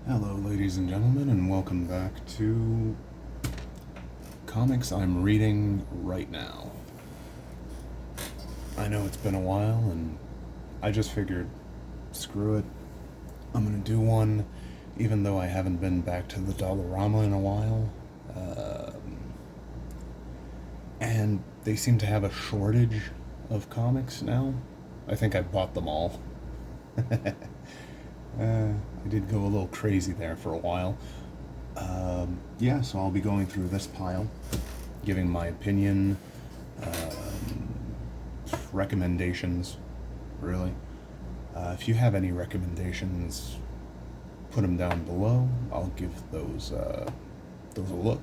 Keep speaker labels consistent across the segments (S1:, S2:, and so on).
S1: Hello, ladies and gentlemen, and welcome back to comics I'm reading right now. I know it's been a while, and I just figured, screw it, I'm gonna do one, even though I haven't been back to the Dollarama in a while. And they seem to have a shortage of comics now. I think I bought them all. I did go a little crazy there for a while. Yeah, so I'll be going through this pile, giving my opinion, recommendations, really. If you have any recommendations, put them down below. I'll give those a look.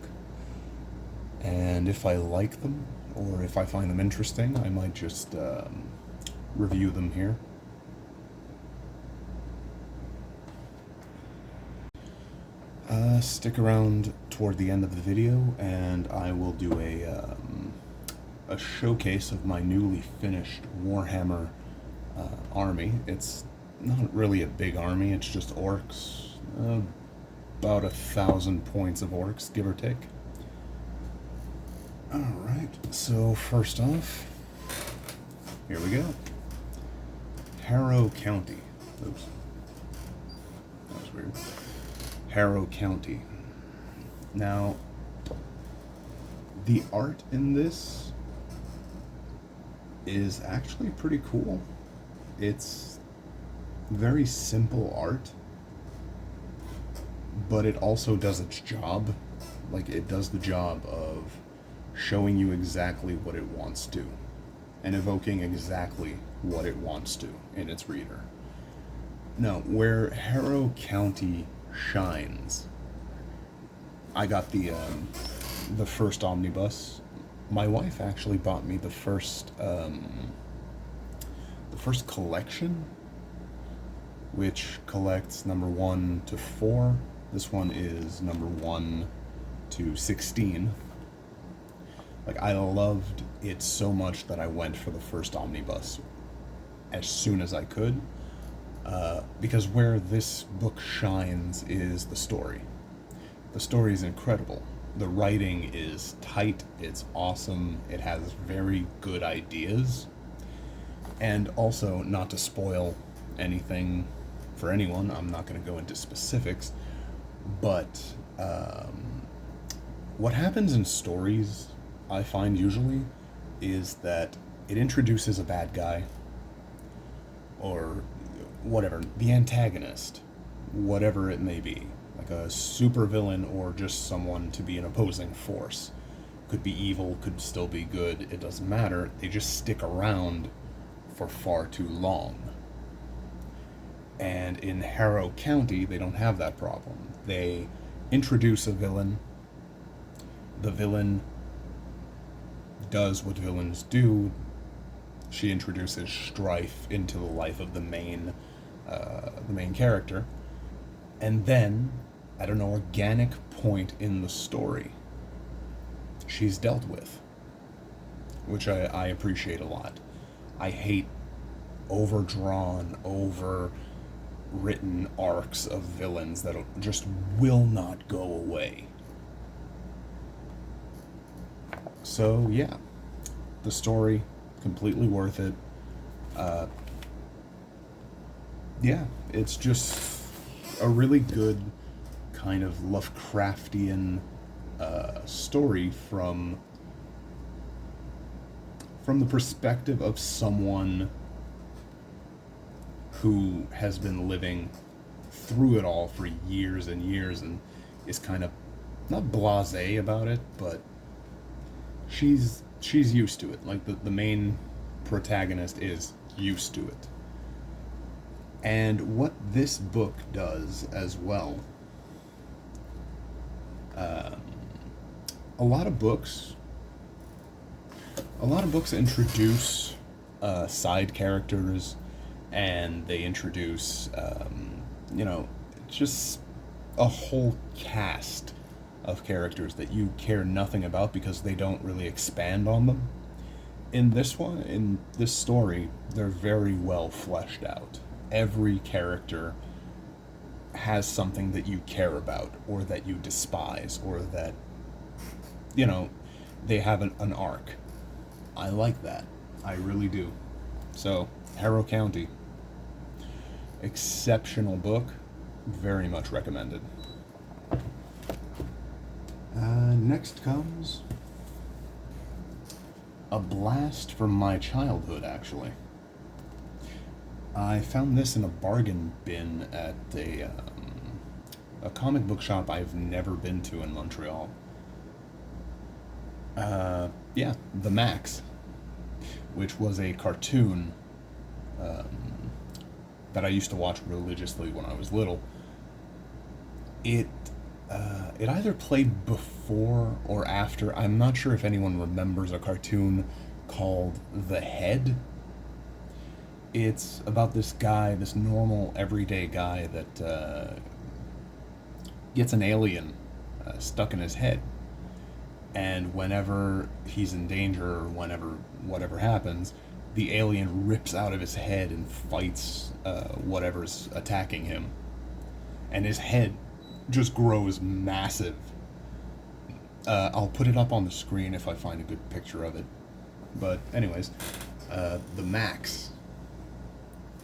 S1: And if I like them, or if I find them interesting, I might just review them here. Stick around toward the end of the video, and I will do a showcase of my newly finished Warhammer army. It's not really a big army, it's just orcs. About 1,000 points of orcs, give or take. Alright, so first off, here we go. Harrow County. Oops. That was weird. Harrow County. Now, the art in this is actually pretty cool. It's very simple art, but it also does its job. Like, it does the job of showing you exactly what it wants to, and evoking exactly what it wants to in its reader. Now, where Harrow County shines, I got the first omnibus. My wife actually bought me the first collection, which collects number 1 to 4. This one is number 1 to 16. Like, I loved it so much that I went for the first omnibus as soon as I could. Because where this book shines is the story. The story is incredible. The writing is tight, it's awesome, it has very good ideas. And also, not to spoil anything for anyone, I'm not going to go into specifics, but what happens in stories, I find usually, is that it introduces a bad guy, or whatever, the antagonist, whatever it may be, like a supervillain or just someone to be an opposing force. Could be evil, could still be good, it doesn't matter. They just stick around for far too long. And in Harrow County, they don't have that problem. They introduce a villain. The villain does what villains do. She introduces strife into the life of the main character, and then at an organic point in the story, she's dealt with, which I appreciate a lot. I hate overdrawn, overwritten arcs of villains that just will not go away. So yeah, the story, completely worth it. Yeah, it's just a really good kind of Lovecraftian story from the perspective of someone who has been living through it all for years and years and is kind of not blasé about it, but she's used to it. Like, the main protagonist is used to it. And what this book does as well, a lot of books introduce side characters, and they introduce just a whole cast of characters that you care nothing about because they don't really expand on them. In this story, they're very well fleshed out. Every character has something that you care about, or that you despise, or that, they have an arc. I like that. I really do. So, Harrow County. Exceptional book. Very much recommended. Next comes a blast from my childhood, actually. I found this in a bargain bin at a comic book shop I've never been to in Montreal. Yeah, The Max, which was a cartoon that I used to watch religiously when I was little. It either played before or after. I'm not sure if anyone remembers a cartoon called The Head. It's about this guy, this normal, everyday guy that gets an alien stuck in his head. And whenever he's in danger, or whatever happens, the alien rips out of his head and fights whatever's attacking him. And his head just grows massive. I'll put it up on the screen if I find a good picture of it. But anyways, The Max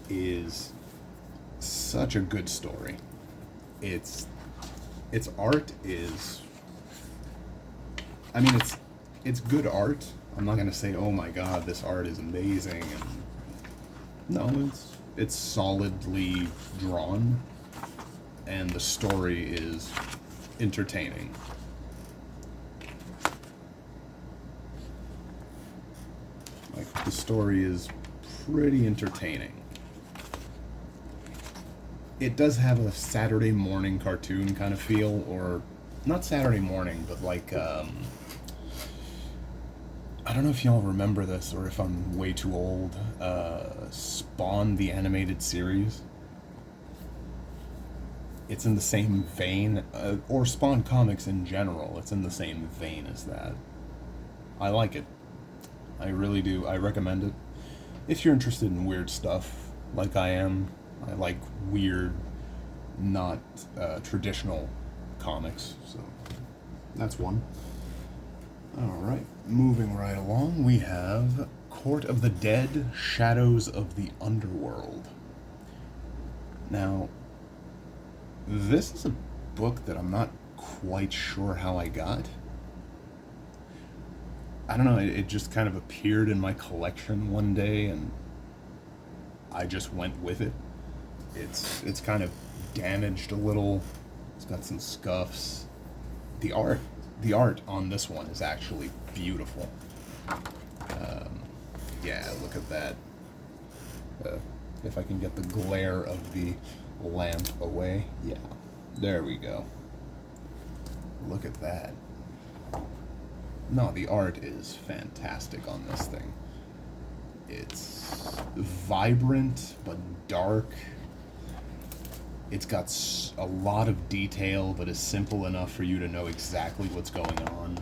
S1: is such a good story. Its art is, I mean, it's good art. I'm not gonna say, oh my god, this art is amazing. No, it's solidly drawn, and the story is entertaining. Like, the story is pretty entertaining. It does have a Saturday morning cartoon kind of feel, or not Saturday morning, but like, I don't know if y'all remember this or if I'm way too old. Spawn, the animated series. It's in the same vein, or Spawn comics in general. It's in the same vein as that. I like it. I really do. I recommend it. If you're interested in weird stuff, like I am, I like weird, not traditional comics, so that's one. Alright, moving right along, we have Court of the Dead, Shadows of the Underworld. Now, this is a book that I'm not quite sure how I got. I don't know, it just kind of appeared in my collection one day, and I just went with it. It's kind of damaged a little. It's got some scuffs. The art on this one is actually beautiful. Yeah, look at that. If I can get the glare of the lamp away. Yeah, there we go. Look at that. No, the art is fantastic on this thing. It's vibrant but dark. It's got a lot of detail, but is simple enough for you to know exactly what's going on.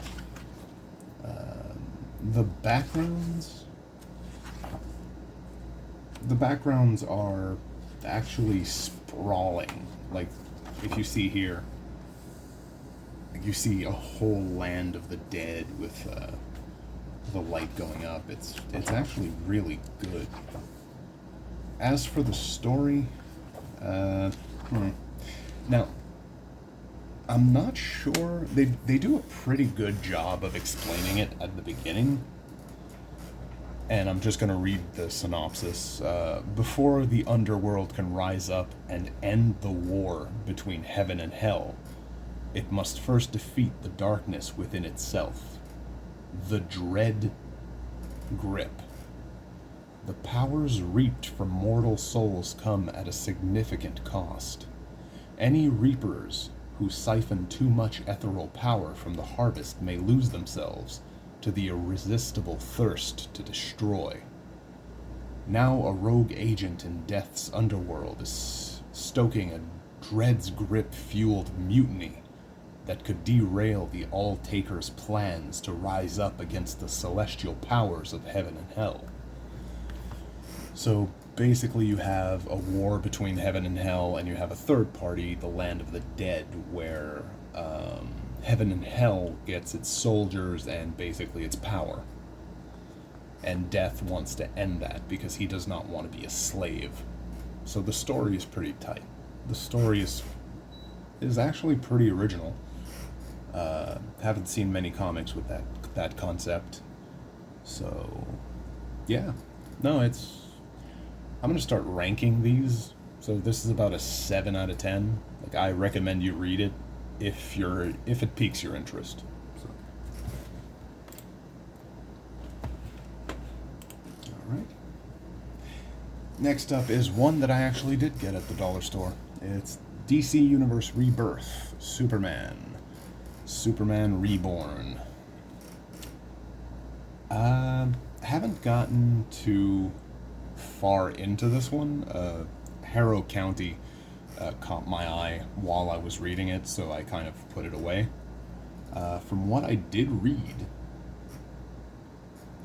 S1: The backgrounds are actually sprawling. Like, if you see here, you see a whole land of the dead with the light going up. It's actually really good. As for the story, now, I'm not sure. They do a pretty good job of explaining it at the beginning. And I'm just going to read the synopsis. Before the underworld can rise up and end the war between heaven and hell, it must first defeat the darkness within itself. The dread grip. The powers reaped from mortal souls come at a significant cost. Any reapers who siphon too much ethereal power from the harvest may lose themselves to the irresistible thirst to destroy. Now a rogue agent in Death's underworld is stoking a dread's grip-fueled mutiny that could derail the All-Taker's plans to rise up against the celestial powers of heaven and hell. So basically you have a war between heaven and hell, and you have a third party, the land of the dead, where heaven and hell gets its soldiers and basically its power. And Death wants to end that because he does not want to be a slave. So the story is pretty tight. The story is actually pretty original. Haven't seen many comics with that concept. So, yeah. No, I'm gonna start ranking these. So this is about a 7 out of 10. Like, I recommend you read it if it piques your interest. So. Alright. Next up is one that I actually did get at the dollar store. It's DC Universe Rebirth, Superman Reborn. Haven't gotten too far into this one. Harrow County caught my eye while I was reading it, so I kind of put it away. From what I did read,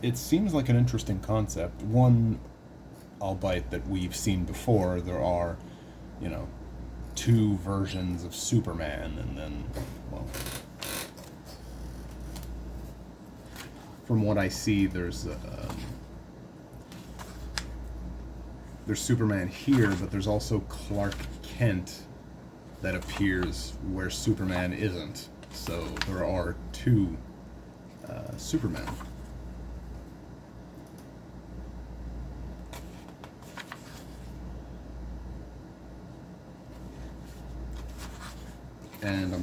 S1: it seems like an interesting concept. One, albeit that we've seen before, there are, 2 versions of Superman, and then, well, from what I see, there's Superman here, but there's also Clark Kent that appears where Superman isn't. So there are 2 Supermen. And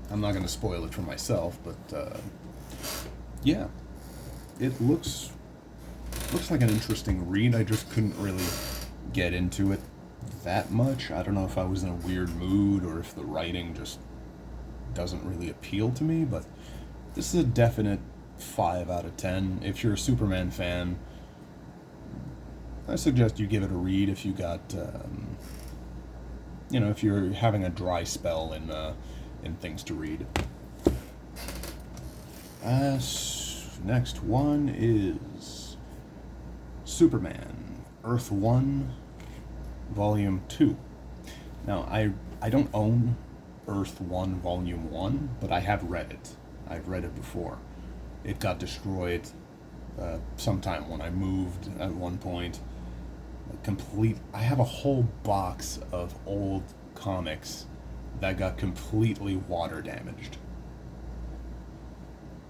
S1: I'm not going to spoil it for myself, but yeah, it looks like an interesting read. I just couldn't really get into it that much. I don't know if I was in a weird mood or if the writing just doesn't really appeal to me, but this is a definite 5 out of 10. If you're a Superman fan, I suggest you give it a read if you got, if you're having a dry spell in things to read. Next one is Superman, Earth 1, Volume 2. Now, I don't own Earth 1, Volume 1, but I have read it. I've read it before. It got destroyed sometime when I moved at one point. I have a whole box of old comics that got completely water damaged.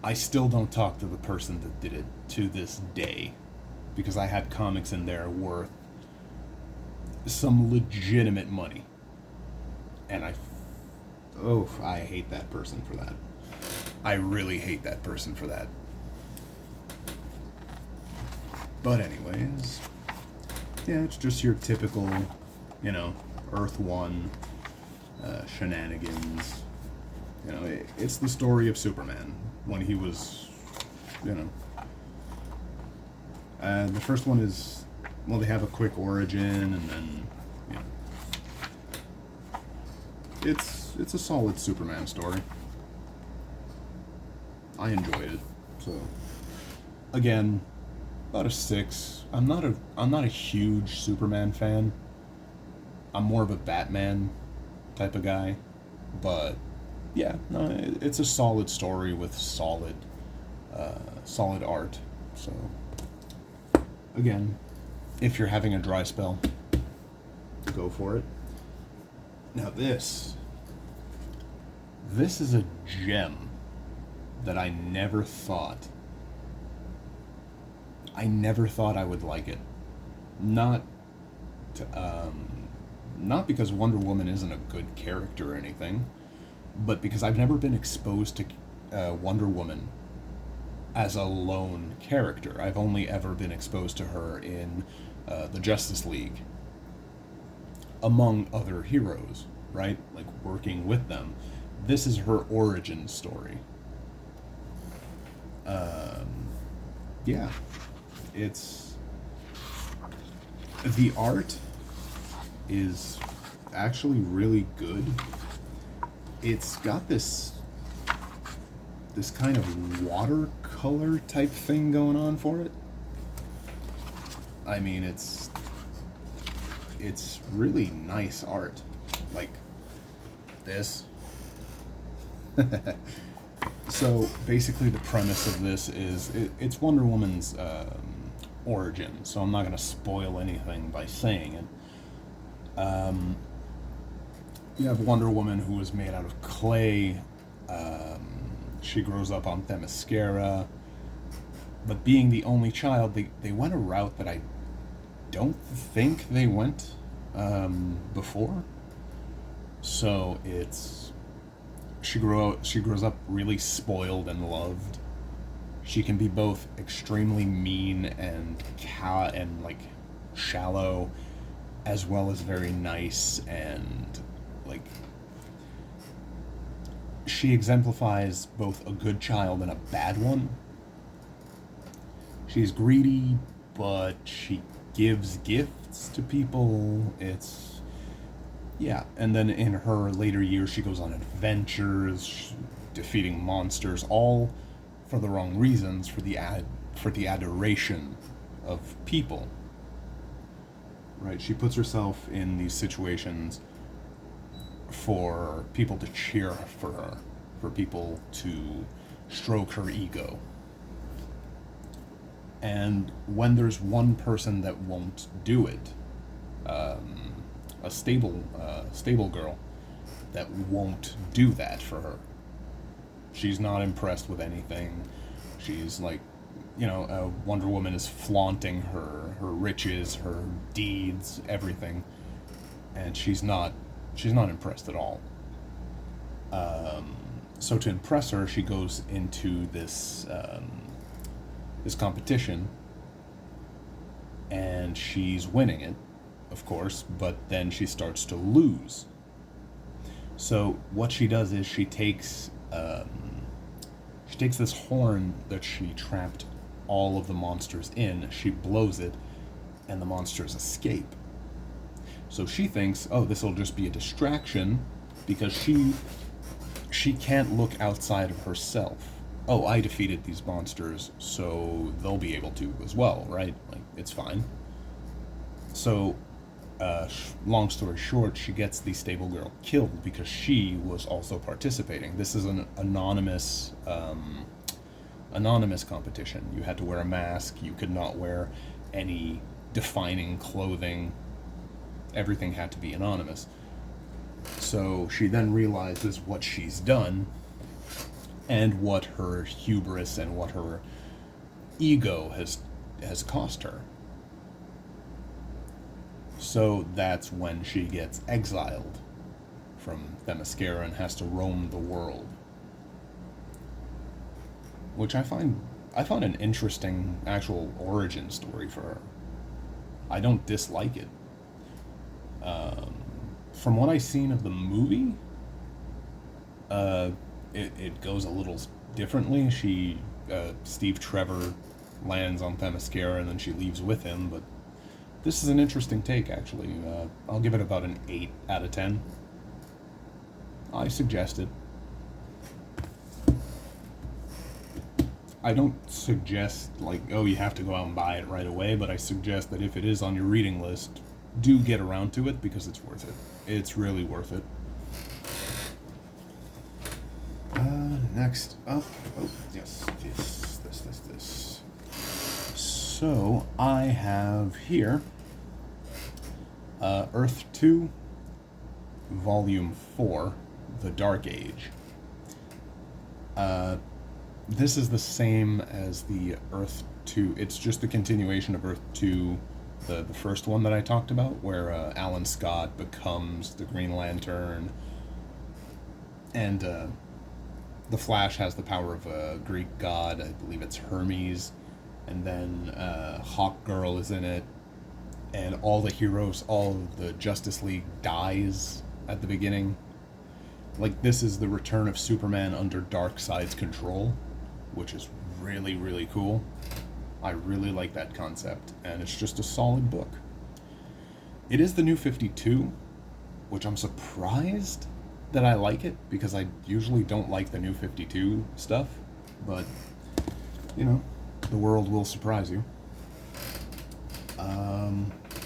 S1: I still don't talk to the person that did it to this day, because I had comics in there worth some legitimate money. And I hate that person for that. I really hate that person for that. But anyways, yeah, it's just your typical, Earth 1 shenanigans. It's the story of Superman when he was, the first one is, well, they have a quick origin, and then, it's a solid Superman story. I enjoyed it. So, again, about a 6. I'm not a huge Superman fan. I'm more of a Batman type of guy, but yeah, no, it's a solid story with solid art. So, again, if you're having a dry spell, go for it. Now this is a gem that I never thought I would like it. Not because Wonder Woman isn't a good character or anything, but because I've never been exposed to Wonder Woman as a lone character. I've only ever been exposed to her in the Justice League, among other heroes, right? Like, working with them. This is her origin story. Yeah. The art is actually really good. It's got this kind of watercolor type thing going on for it. I mean, it's it's really nice art. Like this. So basically the premise of this is it's Wonder Woman's origin, so I'm not going to spoil anything by saying it. You have Wonder Woman, who is made out of clay. She grows up on Themyscira, but being the only child, they went a route that I don't think they went before. So she grows up really spoiled and loved. She can be both extremely mean and like shallow, as well as very nice, and like she exemplifies both a good child and a bad one. She's greedy, but she gives gifts to people. Yeah, and then in her later years, she goes on adventures, defeating monsters, all for the wrong reasons, for the adoration of people. Right? She puts herself in these situations for people to cheer for her, for people to stroke her ego. And when there's one person that won't do it, a stable girl that won't do that for her. She's not impressed with anything. She's like, Wonder Woman is flaunting her riches, her deeds, everything, and she's not impressed at all. So to impress her, she goes into this competition, and she's winning it, of course, but then she starts to lose. So what she does is she takes this horn that she trapped all of the monsters in, she blows it, and the monsters escape. So she thinks, oh, this will just be a distraction, because she can't look outside of herself. Oh, I defeated these monsters, so they'll be able to as well, right? Like, it's fine. So, long story short, she gets the stable girl killed because she was also participating. This is an anonymous competition. You had to wear a mask. You could not wear any defining clothing. Everything had to be anonymous. So she then realizes what she's done and what her hubris and what her ego has cost her. So that's when she gets exiled from Themyscira and has to roam the world. Which I found an interesting actual origin story for her. I don't dislike it. From what I've seen of the movie, it goes a little differently. Steve Trevor lands on Themyscira and then she leaves with him, but this is an interesting take, actually. I'll give it about an 8 out of 10. I suggest it. I don't suggest, you have to go out and buy it right away, but I suggest that if it is on your reading list, do get around to it, because it's worth it. It's really worth it. Next up, this. So, I have here Earth 2, Volume 4, The Dark Age. This is the same as the Earth 2. It's just a continuation of Earth 2, the first one that I talked about, where Alan Scott becomes the Green Lantern, and the Flash has the power of a Greek god. I believe it's Hermes. And then Hawkgirl is in it, and all the heroes, all of the Justice League dies at the beginning. This is the return of Superman under Darkseid's control, which is really, really cool. I really like that concept, and it's just a solid book. It is the New 52, which I'm surprised that I like it, because I usually don't like the New 52 stuff, but, the world will surprise you.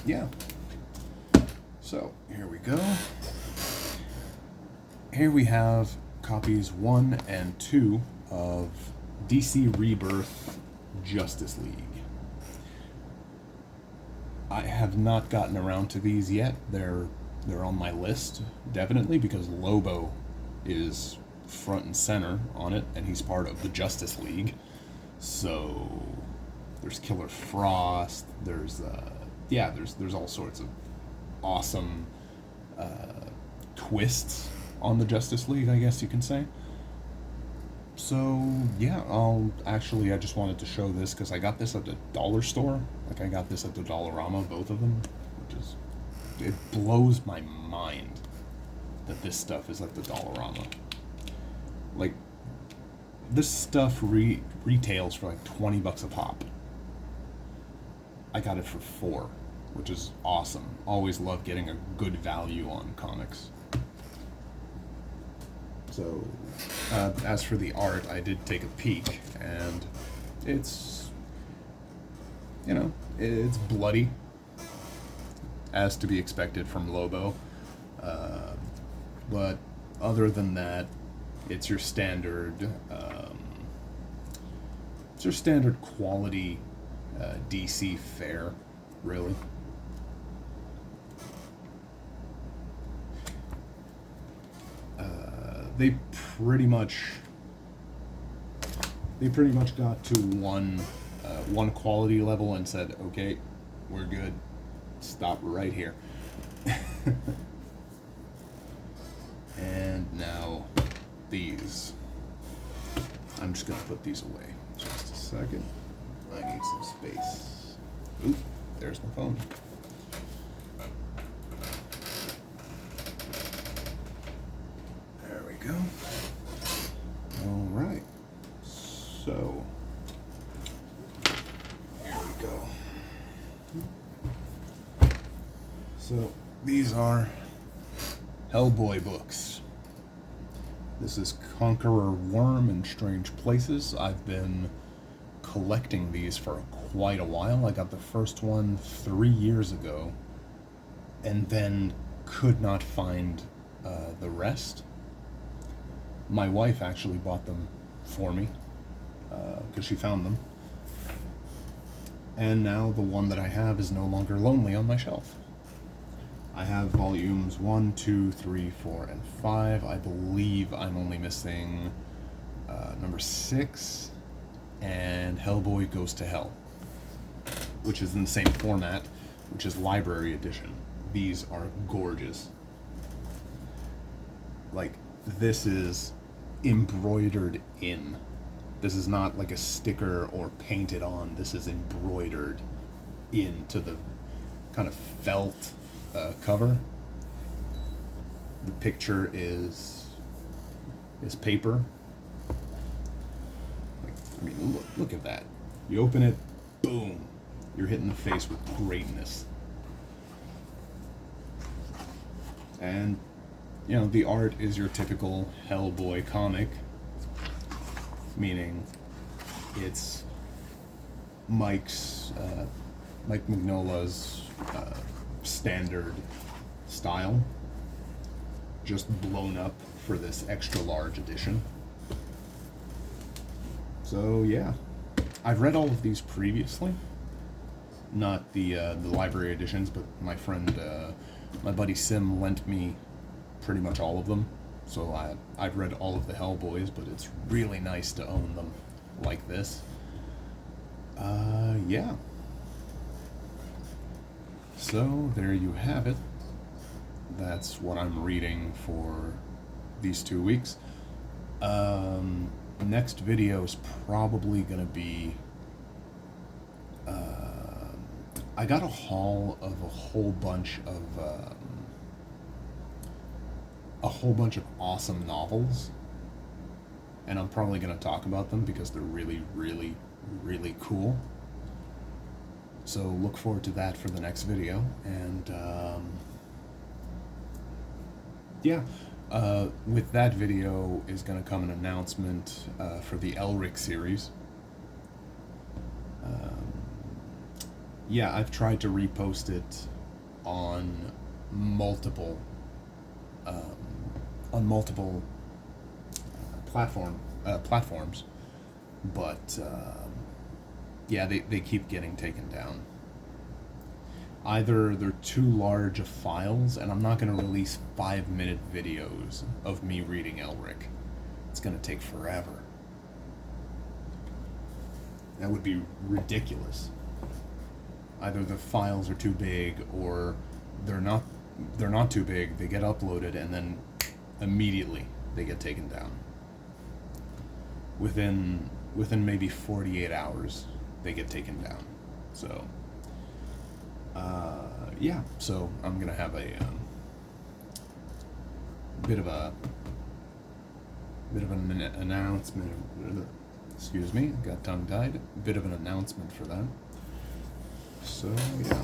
S1: Yeah. So, here we go. Here we have copies 1 and 2 of DC Rebirth Justice League. I have not gotten around to these yet. They're on my list, definitely, because Lobo is front and center on it, and he's part of the Justice League. So there's Killer Frost. There's all sorts of awesome twists on the Justice League, I guess you can say. So yeah, I just wanted to show this because I got this at the dollar store. Like, I got this at the Dollarama, both of them, it blows my mind that this stuff is at the Dollarama. Like, this stuff retails for like $20 a pop. I got it for $4, which is awesome. Always love getting a good value on comics. So, as for the art, I did take a peek, and it's, it's bloody, as to be expected from Lobo. But other than that, it's your standard quality DC fare, really. They pretty much got to one quality level and said, okay, we're good, stop right here. And now these, I'm just gonna put these away just a second. I need some space. Oop, there's my phone. There we go. All right. So, here we go. So, these are Hellboy books. This is Conqueror Worm in Strange Places. I've been collecting these for quite a while. I got the first one 3 years ago, and then could not find the rest. My wife actually bought them for me, because she found them. And now the one that I have is no longer lonely on my shelf. I have volumes 1, 2, 3, 4, and 5. I believe I'm only missing number 6 and Hellboy Goes to Hell, which is in the same format, which is library edition. These are gorgeous. Like, this is embroidered in. This is not like a sticker or painted on. This is embroidered into the kind of felt cover. The picture is paper. Like, I mean, look at that. You open it, boom, you're hitting the face with greatness. And the art is your typical Hellboy comic, meaning it's Mike Mignola's standard style, just blown up for this extra large edition. So yeah, I've read all of these previously, not the library editions, but my friend, my buddy Sim, lent me pretty much all of them. So I've read all of the Hellboys, but it's really nice to own them like this. Yeah. So there you have it. That's what I'm reading for these 2 weeks. Next video is probably gonna be, I got a haul of a whole bunch of awesome novels, and I'm probably gonna talk about them because they're really, really, really cool. So look forward to that for the next video, and with that video is going to come an announcement for the Elric series. I've tried to repost it on multiple on multiple platforms, but yeah, they keep getting taken down. Either they're too large of files, and I'm not going to release 5-minute videos of me reading Elric. It's going to take forever. That would be ridiculous. Either the files are too big, or they're not too big, they get uploaded, and then immediately they get taken down. Within maybe 48 hours, they get taken down. So, yeah, so I'm gonna have a bit of an announcement. Excuse me, got tongue-tied. Bit of an announcement for that. So yeah.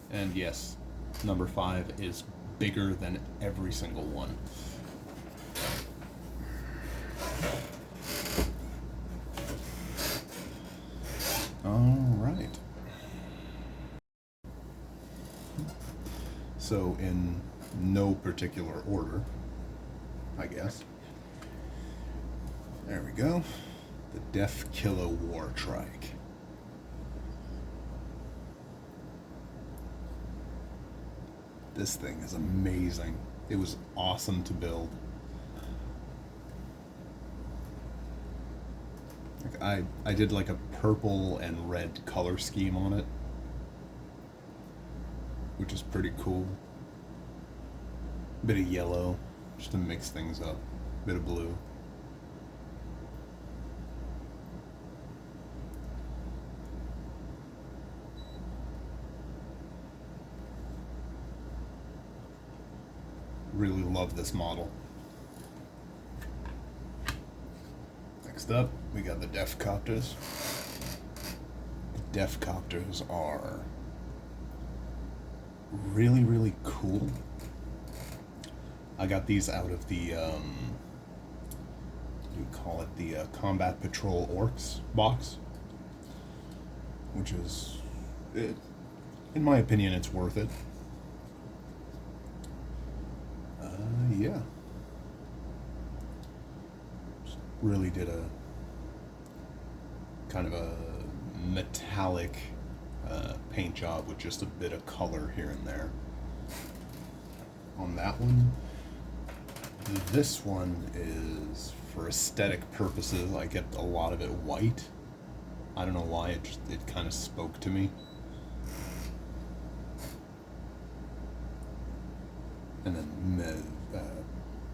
S1: And yes, number 5 is bigger than every single one. Alright. So, in no particular order, I guess. There we go. The Death Killer War Trike. This thing is amazing. It was awesome to build. Like I did like a purple and red color scheme on it, which is pretty cool. Bit of yellow, just to mix things up. Bit of blue. Really love this model. Next up, we got the Death Copters. The Death Copters are really, really cool. I got these out of the, what do you call it, the Combat Patrol Orks box, which is, in my opinion, it's worth it. Yeah. Just really did a kind of a metallic paint job with just a bit of color here and there on that one. This one is for aesthetic purposes. I kept a lot of it white. I don't know why, it kind of spoke to me. And then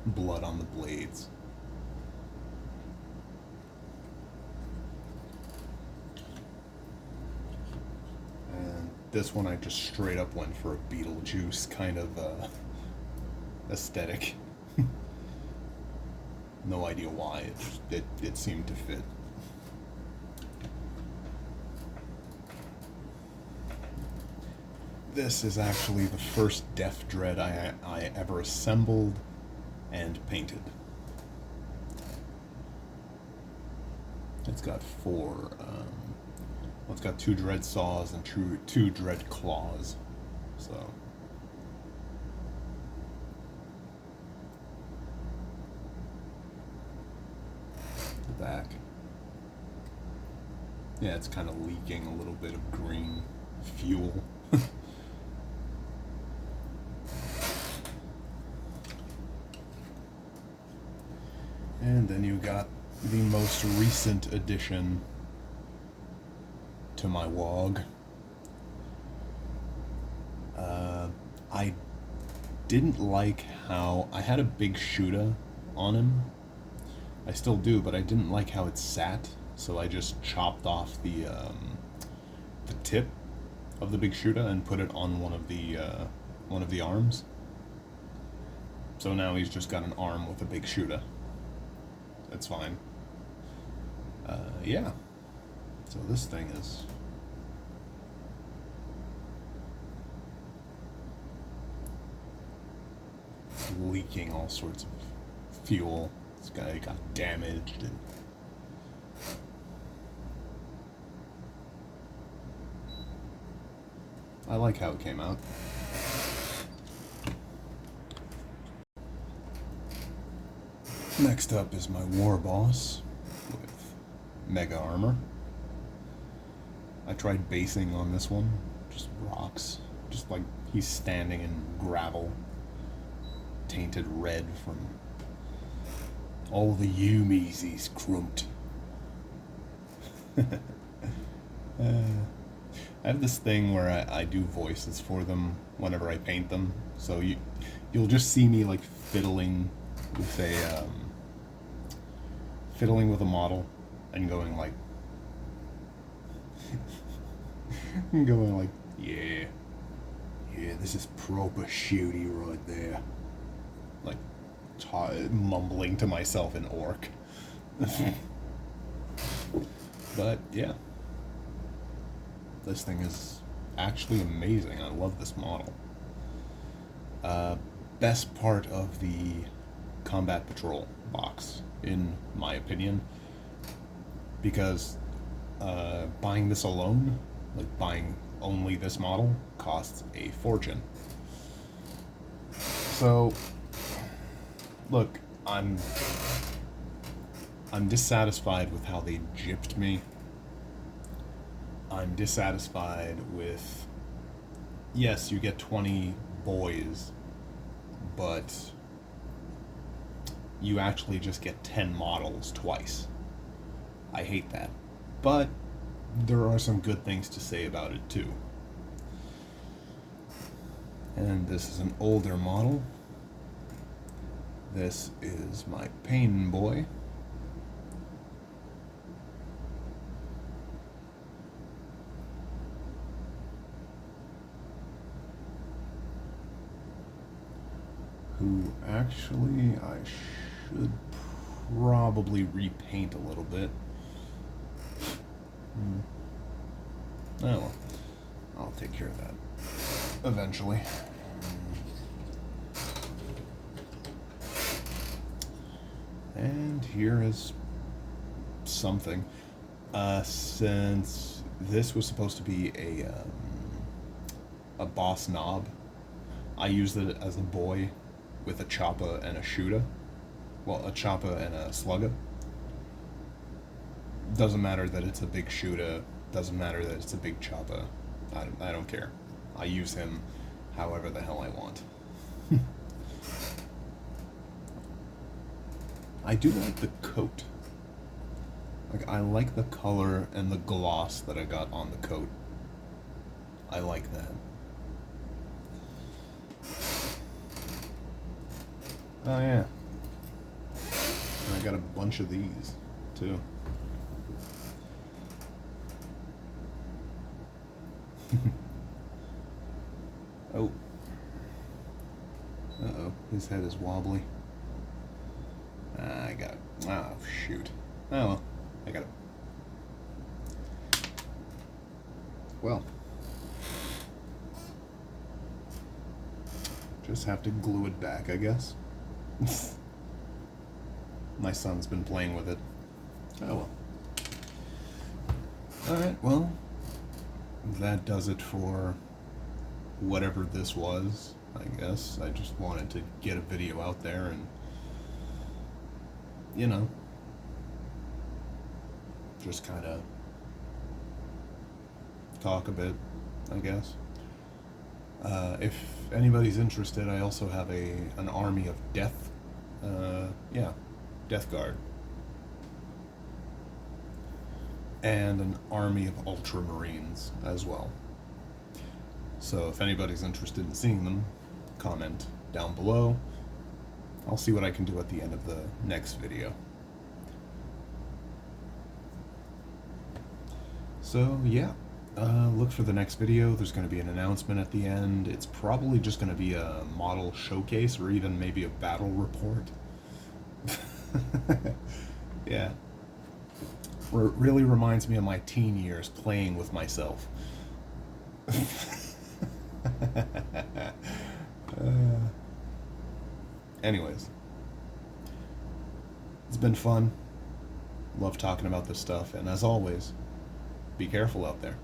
S1: blood on the blades. And this one I just straight up went for a Beetlejuice kind of aesthetic. No idea why, it seemed to fit. This is actually the first Death Dread I ever assembled and painted. It's got it's got 2 Dread Saws and 2 Dread Claws, so. The back. Yeah, it's kind of leaking a little bit of green fuel. And then you got the most recent addition to my WOG. I didn't like how I had a big Shuda on him. I still do, but I didn't like how it sat, so I just chopped off the tip of the big Shuda and put it on one of the arms. So now he's just got an arm with a big Shuda. That's fine. Yeah. So this thing is leaking all sorts of fuel. This guy got damaged. And I like how it came out. Next up is my Warboss with Mega Armor. I tried basing on this one, just rocks. Just like he's standing in gravel, tainted red from all the Yumis he's crumped. I have this thing where I do voices for them whenever I paint them, so you'll just see me like fiddling with a model and going like yeah, this is proper shooty right there, like mumbling to myself in orc. But yeah, this thing is actually amazing. I love this model. Best part of the Combat Patrol box, in my opinion, because buying this alone, like buying only this model, costs a fortune. So, look, I'm dissatisfied with how they gypped me. I'm dissatisfied with, yes, you get 20 boys, but you actually just get 10 models twice. I hate that. But there are some good things to say about it too. And this is an older model. This is my Pain Boy. Who actually I should probably repaint a little bit. Oh well, I'll take care of that eventually. And here is something. Since this was supposed to be a boss knob, I used it as a boy with a choppa and a shooter. Well, a choppa and a slugger. Doesn't matter that it's a big shooter. Doesn't matter that it's a big choppa. I don't care. I use him however the hell I want. I do like the coat. Like, I like the color and the gloss that I got on the coat. I like that. Oh yeah. And I got a bunch of these, too. Oh. Uh-oh, his head is wobbly. I got it. Oh, shoot. Oh well, I got it. Well. Just have to glue it back, I guess. My son's been playing with it. Oh well. Alright, well, that does it for whatever this was, I guess. I just wanted to get a video out there and, you know, just kind of talk a bit, I guess. If anybody's interested, I also have an army of Death Guard. And an army of Ultramarines as well. So if anybody's interested in seeing them, comment down below. I'll see what I can do at the end of the next video. So yeah, look for the next video. There's going to be an announcement at the end. It's probably just going to be a model showcase or even maybe a battle report. Yeah. It really reminds me of my teen years playing with myself. Anyways, it's been fun. Love talking about this stuff, and as always, be careful out there.